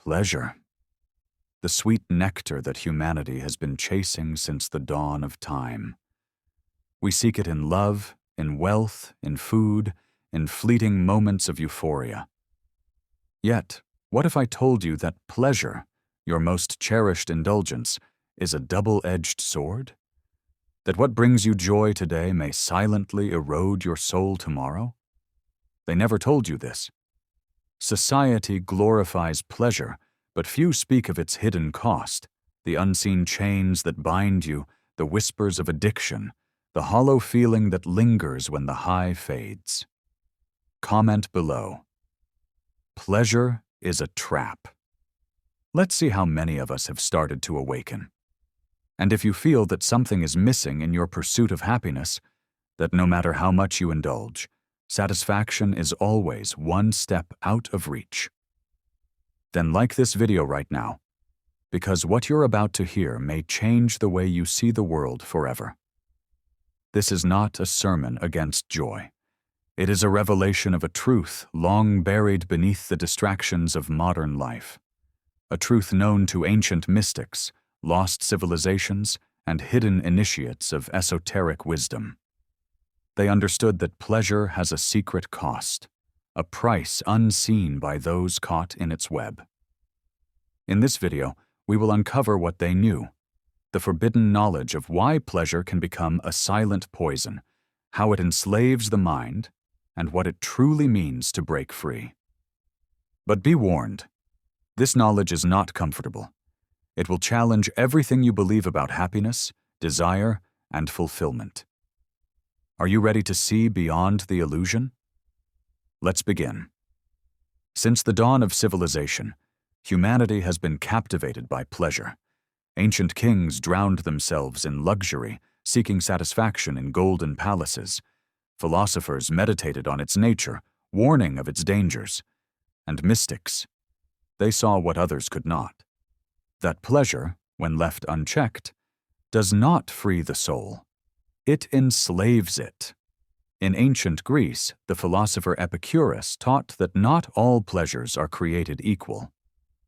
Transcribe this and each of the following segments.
Pleasure. The sweet nectar that humanity has been chasing since the dawn of time. We seek it in love, in wealth, in food, in fleeting moments of euphoria. Yet, what if I told you that pleasure, your most cherished indulgence, is a double-edged sword? That what brings you joy today may silently erode your soul tomorrow? They never told you this. Society glorifies pleasure, but few speak of its hidden cost, the unseen chains that bind you, the whispers of addiction, the hollow feeling that lingers when the high fades. Comment below. Pleasure is a trap. Let's see how many of us have started to awaken. And if you feel that something is missing in your pursuit of happiness, that no matter how much you indulge, satisfaction is always one step out of reach, then like this video right now, because what you're about to hear may change the way you see the world forever. This is not a sermon against joy. It is a revelation of a truth long buried beneath the distractions of modern life, a truth known to ancient mystics, lost civilizations, and hidden initiates of esoteric wisdom. They understood that pleasure has a secret cost, a price unseen by those caught in its web. In this video, we will uncover what they knew, the forbidden knowledge of why pleasure can become a silent poison, how it enslaves the mind, and what it truly means to break free. But be warned, this knowledge is not comfortable. It will challenge everything you believe about happiness, desire, and fulfillment. Are you ready to see beyond the illusion? Let's begin. Since the dawn of civilization, humanity has been captivated by pleasure. Ancient kings drowned themselves in luxury, seeking satisfaction in golden palaces. Philosophers meditated on its nature, warning of its dangers. And mystics, they saw what others could not. That pleasure, when left unchecked, does not free the soul. It enslaves it. In ancient Greece, the philosopher Epicurus taught that not all pleasures are created equal.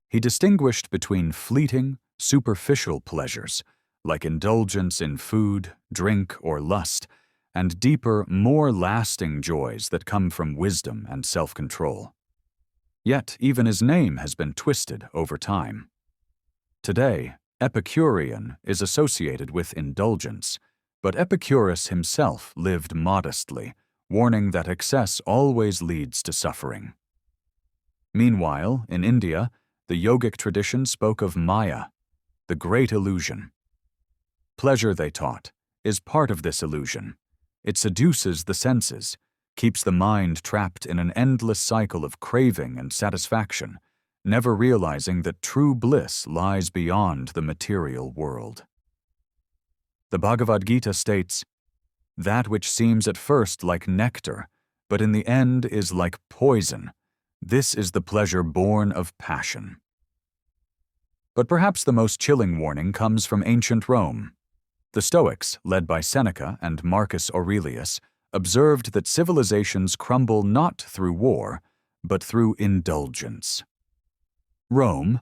He distinguished between fleeting, superficial pleasures, like indulgence in food, drink, or lust, and deeper, more lasting joys that come from wisdom and self-control. Yet, even his name has been twisted over time. Today, Epicurean is associated with indulgence, but Epicurus himself lived modestly, warning that excess always leads to suffering. Meanwhile, in India, the yogic tradition spoke of Maya, the great illusion. Pleasure, they taught, is part of this illusion. It seduces the senses, keeps the mind trapped in an endless cycle of craving and satisfaction, never realizing that true bliss lies beyond the material world. The Bhagavad Gita states, "That which seems at first like nectar, but in the end is like poison, this is the pleasure born of passion." But perhaps the most chilling warning comes from ancient Rome. The Stoics, led by Seneca and Marcus Aurelius, observed that civilizations crumble not through war, but through indulgence. Rome,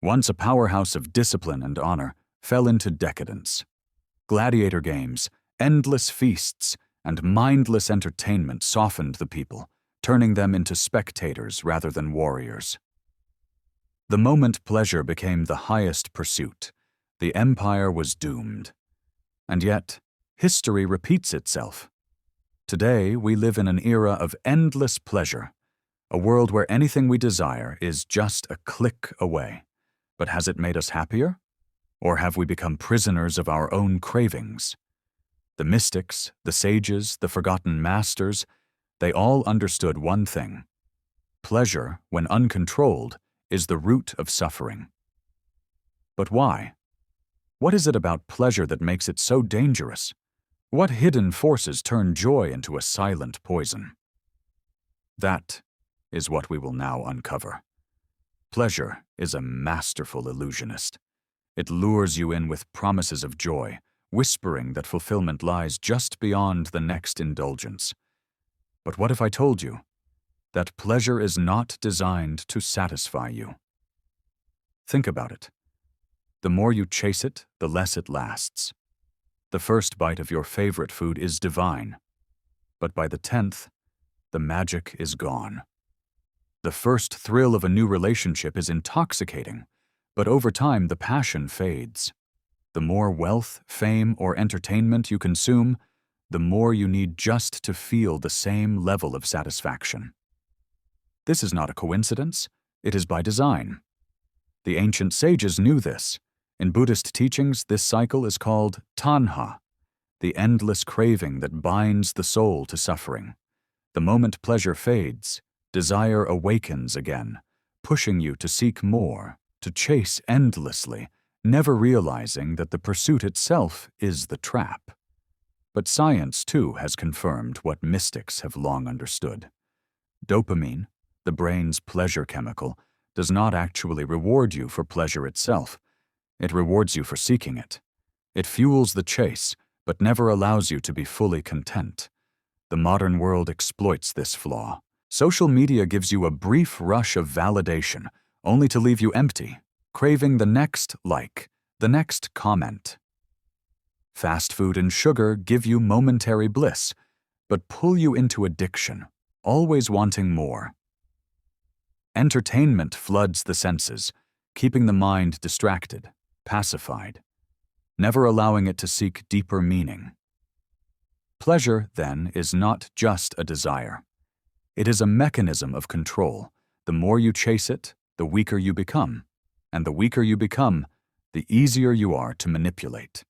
once a powerhouse of discipline and honor, fell into decadence. Gladiator games, endless feasts, and mindless entertainment softened the people, turning them into spectators rather than warriors. The moment pleasure became the highest pursuit, the empire was doomed. And yet, history repeats itself. Today, we live in an era of endless pleasure, a world where anything we desire is just a click away. But has it made us happier? Or have we become prisoners of our own cravings? The mystics, the sages, the forgotten masters, they all understood one thing. Pleasure, when uncontrolled, is the root of suffering. But why? What is it about pleasure that makes it so dangerous? What hidden forces turn joy into a silent poison? That is what we will now uncover. Pleasure is a masterful illusionist. It lures you in with promises of joy, whispering that fulfillment lies just beyond the next indulgence. But what if I told you that pleasure is not designed to satisfy you? Think about it. The more you chase it, the less it lasts. The first bite of your favorite food is divine, but by the 10th, the magic is gone. The first thrill of a new relationship is intoxicating, but over time the passion fades. The more wealth, fame, or entertainment you consume, the more you need just to feel the same level of satisfaction. This is not a coincidence, it is by design. The ancient sages knew this. In Buddhist teachings, this cycle is called tanha, the endless craving that binds the soul to suffering. The moment pleasure fades, desire awakens again, pushing you to seek more, to chase endlessly, never realizing that the pursuit itself is the trap. But science, too, has confirmed what mystics have long understood. Dopamine, the brain's pleasure chemical, does not actually reward you for pleasure itself. It rewards you for seeking it. It fuels the chase, but never allows you to be fully content. The modern world exploits this flaw. Social media gives you a brief rush of validation, only to leave you empty, craving the next like, the next comment. Fast food and sugar give you momentary bliss, but pull you into addiction, always wanting more. Entertainment floods the senses, keeping the mind distracted, pacified, never allowing it to seek deeper meaning. Pleasure, then, is not just a desire. It is a mechanism of control. The more you chase it, the weaker you become, and the weaker you become, the easier you are to manipulate.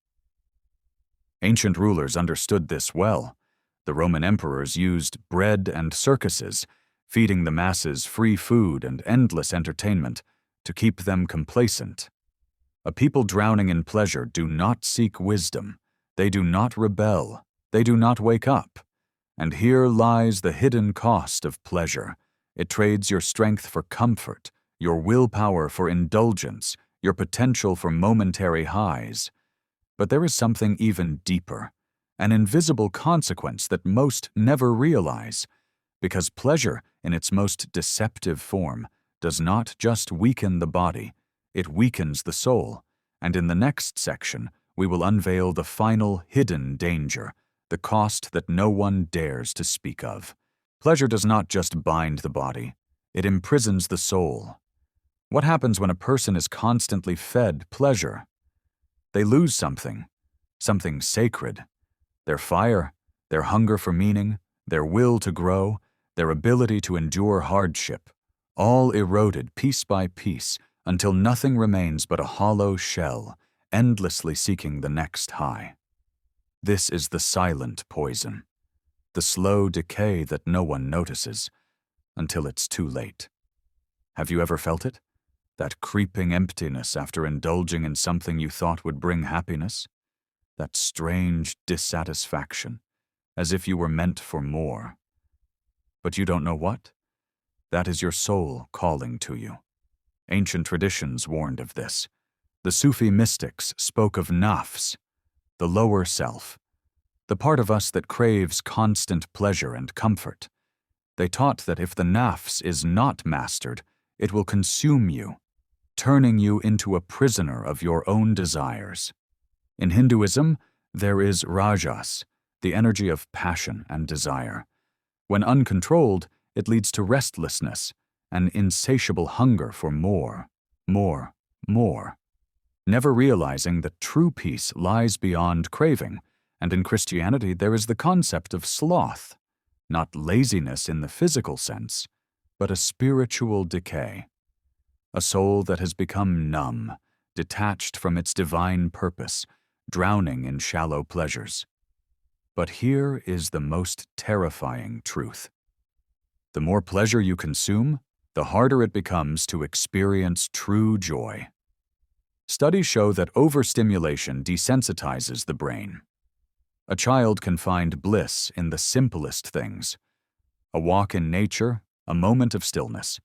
Ancient rulers understood this well. The Roman emperors used bread and circuses, feeding the masses free food and endless entertainment, to keep them complacent. A people drowning in pleasure do not seek wisdom. They do not rebel. They do not wake up. And here lies the hidden cost of pleasure. It trades your strength for comfort, your willpower for indulgence, your potential for momentary highs. But there is something even deeper, an invisible consequence that most never realize, because pleasure, in its most deceptive form, does not just weaken the body, it weakens the soul, and in the next section we will unveil the final hidden danger, the cost that no one dares to speak of. Pleasure does not just bind the body, it imprisons the soul. What happens when a person is constantly fed pleasure? They lose something sacred. Their fire, their hunger for meaning, their will to grow, their ability to endure hardship, all eroded piece by piece until nothing remains but a hollow shell, endlessly seeking the next high. This is the silent poison, the slow decay that no one notices until it's too late. Have you ever felt it? That creeping emptiness after indulging in something you thought would bring happiness? That strange dissatisfaction, as if you were meant for more. But you don't know what? That is your soul calling to you. Ancient traditions warned of this. The Sufi mystics spoke of nafs, the lower self, the part of us that craves constant pleasure and comfort. They taught that if the nafs is not mastered, it will consume you, turning you into a prisoner of your own desires. In Hinduism, there is rajas, the energy of passion and desire. When uncontrolled, it leads to restlessness, an insatiable hunger for more, more, more. Never realizing that true peace lies beyond craving, and in Christianity there is the concept of sloth, not laziness in the physical sense, but a spiritual decay. A soul that has become numb, detached from its divine purpose, drowning in shallow pleasures. But here is the most terrifying truth. The more pleasure you consume, the harder it becomes to experience true joy. Studies show that overstimulation desensitizes the brain. A child can find bliss in the simplest things, a walk in nature, a moment of stillness.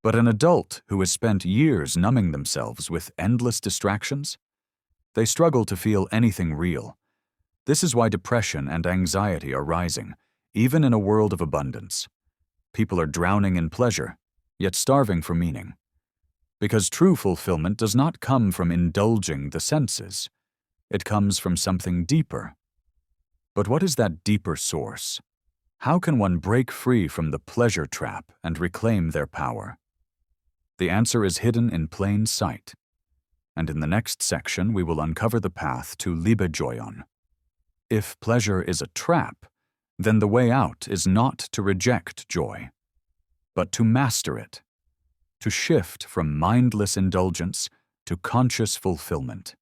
But an adult who has spent years numbing themselves with endless distractions, they struggle to feel anything real. This is why depression and anxiety are rising, even in a world of abundance. People are drowning in pleasure, yet starving for meaning. Because true fulfillment does not come from indulging the senses. It comes from something deeper. But what is that deeper source? How can one break free from the pleasure trap and reclaim their power? The answer is hidden in plain sight. And in the next section, we will uncover the path to Liebe-Joyon. If pleasure is a trap, then the way out is not to reject joy, but to master it, to shift from mindless indulgence to conscious fulfillment.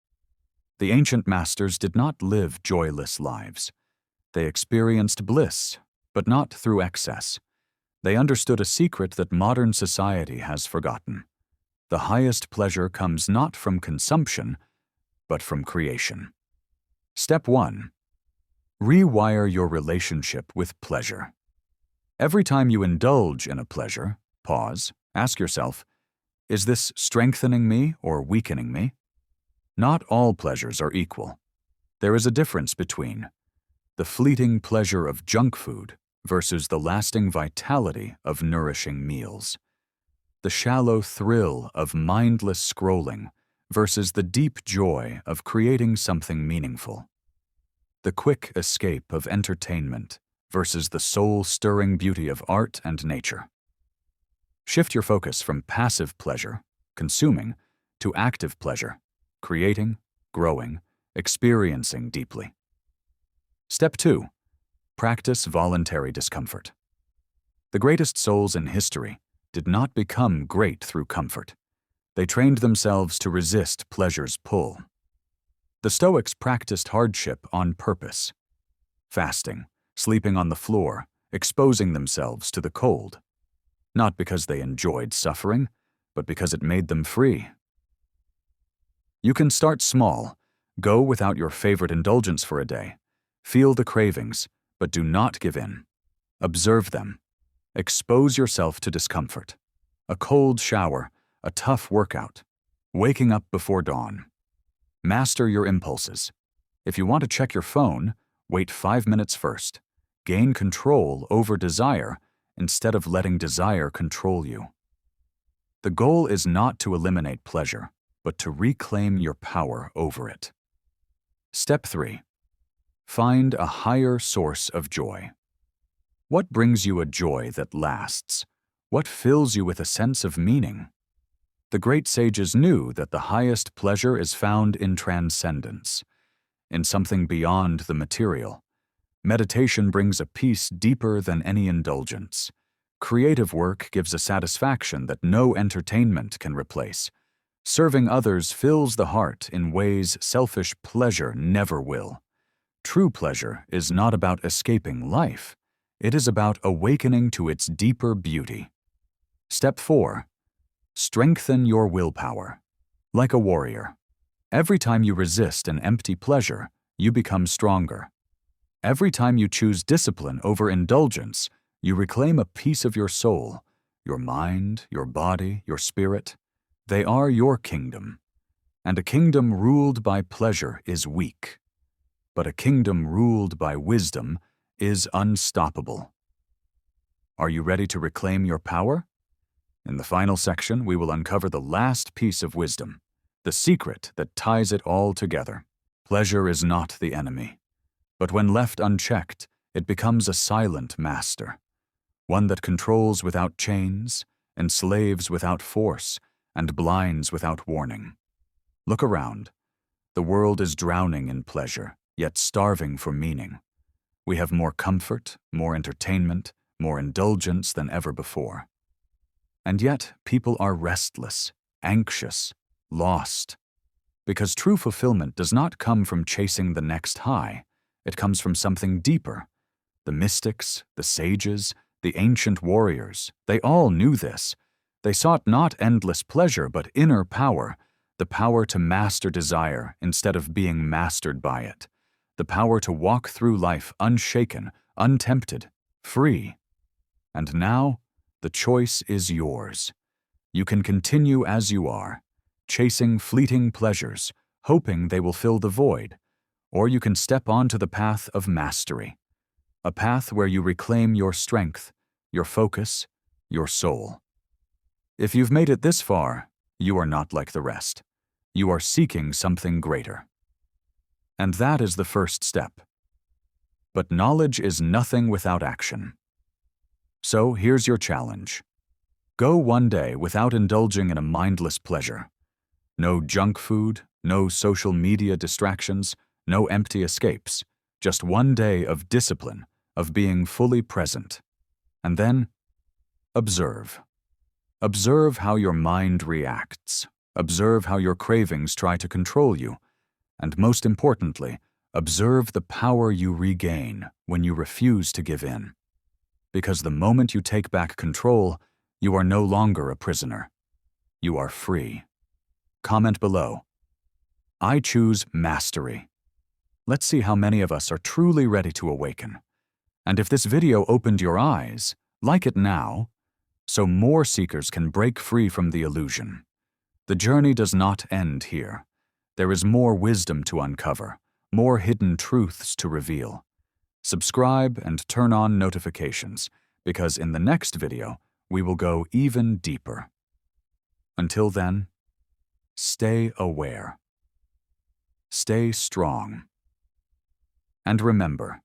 The ancient masters did not live joyless lives. They experienced bliss, but not through excess. They understood a secret that modern society has forgotten. The highest pleasure comes not from consumption, but from creation. Step 1. Rewire your relationship with pleasure. Every time you indulge in a pleasure, pause, ask yourself, is this strengthening me or weakening me? Not all pleasures are equal. There is a difference between the fleeting pleasure of junk food versus the lasting vitality of nourishing meals. The shallow thrill of mindless scrolling versus the deep joy of creating something meaningful. The quick escape of entertainment versus the soul-stirring beauty of art and nature. Shift your focus from passive pleasure, consuming, to active pleasure, creating, growing, experiencing deeply. Step 2. Practice voluntary discomfort. The greatest souls in history did not become great through comfort. They trained themselves to resist pleasure's pull. The Stoics practiced hardship on purpose, fasting, sleeping on the floor, exposing themselves to the cold, not because they enjoyed suffering, but because it made them free. You can start small. Go without your favorite indulgence for a day. Feel the cravings, but do not give in. Observe them. Expose yourself to discomfort. A cold shower, a tough workout, waking up before dawn. Master your impulses. If you want to check your phone, wait 5 minutes first. Gain control over desire instead of letting desire control you. The goal is not to eliminate pleasure, but to reclaim your power over it. Step 3. Find a higher source of joy. What brings you a joy that lasts? What fills you with a sense of meaning? The great sages knew that the highest pleasure is found in transcendence, in something beyond the material. Meditation brings a peace deeper than any indulgence. Creative work gives a satisfaction that no entertainment can replace. Serving others fills the heart in ways selfish pleasure never will. True pleasure is not about escaping life. It is about awakening to its deeper beauty. Step 4. Strengthen your willpower. Like a warrior. Every time you resist an empty pleasure, you become stronger. Every time you choose discipline over indulgence, you reclaim a piece of your soul, your mind, your body, your spirit. They are your kingdom. And a kingdom ruled by pleasure is weak. But a kingdom ruled by wisdom is unstoppable. Are you ready to reclaim your power? In the final section, we will uncover the last piece of wisdom, the secret that ties it all together. Pleasure is not the enemy, but when left unchecked, it becomes a silent master, one that controls without chains, enslaves without force, and blinds without warning. Look around. The world is drowning in pleasure, yet starving for meaning. We have more comfort, more entertainment, more indulgence than ever before. And yet, people are restless, anxious, lost. Because true fulfillment does not come from chasing the next high. It comes from something deeper. The mystics, the sages, the ancient warriors, they all knew this. They sought not endless pleasure, but inner power, the power to master desire instead of being mastered by it, the power to walk through life unshaken, untempted, free. And now, the choice is yours. You can continue as you are, chasing fleeting pleasures, hoping they will fill the void, or you can step onto the path of mastery, a path where you reclaim your strength, your focus, your soul. If you've made it this far, you are not like the rest. You are seeking something greater. And that is the first step. But knowledge is nothing without action. So here's your challenge. Go one day without indulging in a mindless pleasure. No junk food, no social media distractions, no empty escapes. Just one day of discipline, of being fully present. And then, observe. Observe how your mind reacts. Observe how your cravings try to control you. And most importantly, observe the power you regain when you refuse to give in. Because the moment you take back control, you are no longer a prisoner. You are free. Comment below. I choose mastery. Let's see how many of us are truly ready to awaken. And if this video opened your eyes, like it now, so more seekers can break free from the illusion. The journey does not end here. There is more wisdom to uncover, more hidden truths to reveal. Subscribe and turn on notifications, because in the next video, we will go even deeper. Until then, stay aware. Stay strong. And remember,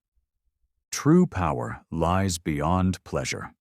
true power lies beyond pleasure.